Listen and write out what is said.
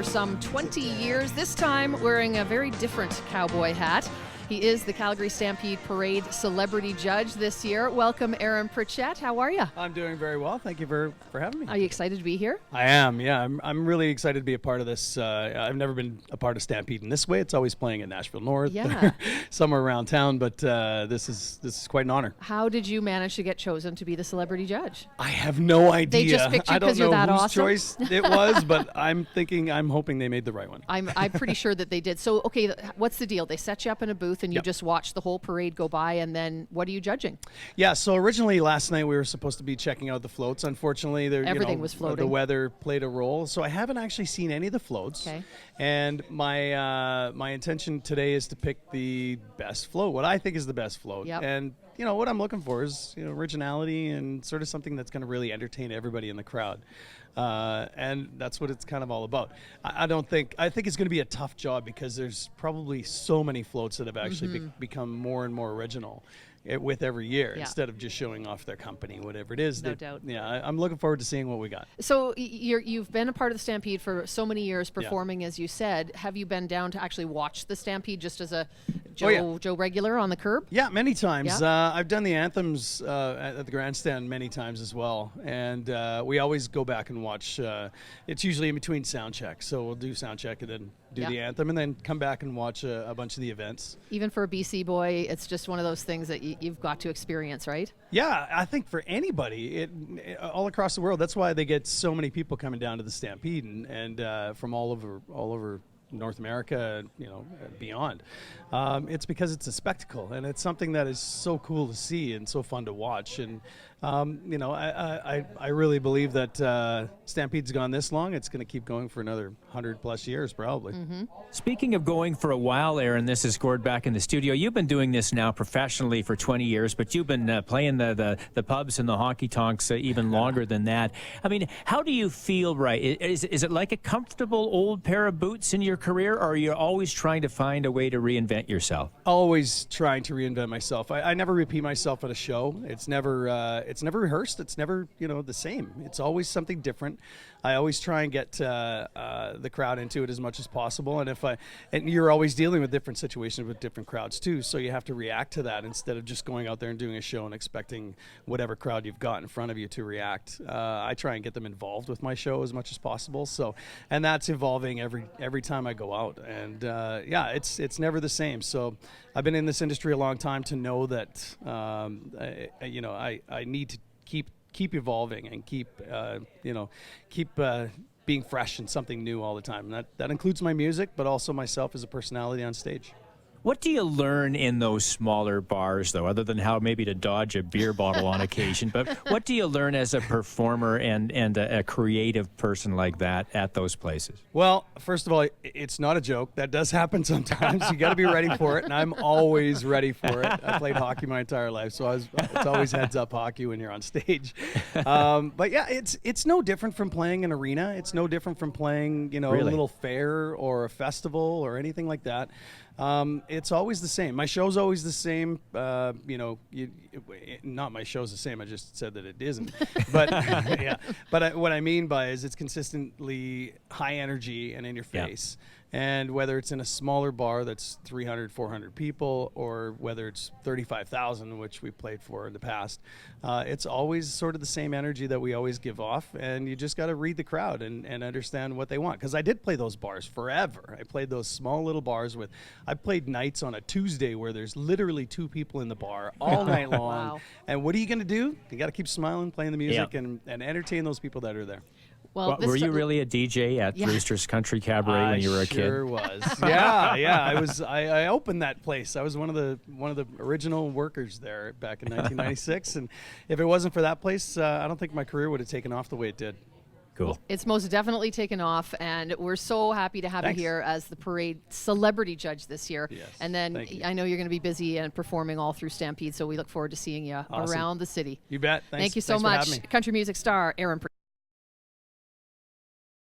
for some 20 years, this time wearing a very different cowboy hat. He is the Calgary Stampede Parade celebrity judge this year. Welcome, Aaron Pritchett. How are you? I'm doing very well. Thank you for having me. Are you excited to be here? I am, yeah. I'm really excited to be a part of this. I've never been a part of Stampede in this way. It's always playing in Nashville North, Yeah. somewhere around town, but this is quite an honor. How did you manage to get chosen to be the celebrity judge? I have no idea. They just picked you I don't 'cause you're know that whose awesome? choice it was, but I'm hoping they made the right one. I'm pretty sure that they did. So, okay, what's the deal? They set you up in a booth and you Yep. just watch the whole parade go by, and then what are you judging? Yeah, so originally last night we were supposed to be checking out the floats. Unfortunately, Everything was floating. The weather played a role, so I haven't actually seen any of the floats. Okay. And my intention today is to pick the best float, what I think is the best float. Yep. And what I'm looking for is originality and sort of something that's going to really entertain everybody in the crowd. And that's what it's kind of all about. I think it's going to be a tough job because there's probably so many floats that have actually become more and more original with every year, instead of just showing off their company, whatever it is. No doubt. Yeah, I'm looking forward to seeing what we got. So you've been a part of the Stampede for so many years, performing, as you said. Have you been down to actually watch the Stampede just as a Joe regular on the curb? Yeah, many times. Yeah. I've done the anthems at the grandstand many times as well, and we always go back and watch. It's usually in between sound checks, so we'll do sound check and then do the anthem, and then come back and watch a bunch of the events. Even for a BC boy, it's just one of those things that you've got to experience, right? Yeah, I think for anybody, all across the world, that's why they get so many people coming down to the Stampede and from all over North America, beyond. It's because it's a spectacle, and it's something that is so cool to see and so fun to watch. And I really believe that Stampede's gone this long. It's going to keep going for another 100+ years, probably. Mm-hmm. Speaking of going for a while, Aaron, this is Gord back in the studio. You've been doing this now professionally for 20 years, but you've been playing the pubs and the honky tonks even longer than that. I mean, how do you feel, right? Is it like a comfortable old pair of boots in your career, or are you always trying to find a way to reinvent yourself? Always trying to reinvent myself. I never repeat myself at a show. It's never rehearsed. It's never the same. It's always something different. I always try and get the crowd into it as much as possible. And you're always dealing with different situations with different crowds too. So you have to react to that instead of just going out there and doing a show and expecting whatever crowd you've got in front of you to react. I try and get them involved with my show as much as possible. And that's evolving every time I go out. And it's never the same. So I've been in this industry a long time to know that I need to keep evolving and keep being fresh and something new all the time. And that includes my music, but also myself as a personality on stage. What do you learn in those smaller bars, though, other than how maybe to dodge a beer bottle on occasion? But what do you learn as a performer and a creative person like that at those places? Well, first of all, it's not a joke. That does happen sometimes. You got to be ready for it, and I'm always ready for it. I played hockey my entire life, so it's always heads-up hockey when you're on stage. But yeah, it's no different from playing an arena. It's no different from playing, Really? a little fair or a festival or anything like that. It's always the same. My show's always the same. Not my show's the same. I just said that it isn't. But yeah. But what I mean by is it's consistently high energy and in your face. And whether it's in a smaller bar that's 300, 400 people, or whether it's 35,000, which we played for in the past, it's always sort of the same energy that we always give off. And you just got to read the crowd and understand what they want. Because I did play those bars forever. I played those small little bars I played nights on a Tuesday where there's literally 2 people in the bar all night long. Wow. And what are you going to do? You got to keep smiling, playing the music, and entertain those people that are there. Well, Were you really a DJ at Rooster's Country Cabaret when you were a kid? I sure was. Yeah. I opened that place. I was one of the original workers there back in 1996. And if it wasn't for that place, I don't think my career would have taken off the way it did. Cool. It's most definitely taken off, and we're so happy to have Thanks. you here as the parade celebrity judge this year. Yes, And then thank you. I know you're going to be busy and performing all through Stampede, so we look forward to seeing you Awesome. around the city. You bet. Thanks. Thank you so Thanks for much. having me. Country music star Aaron Pritchett.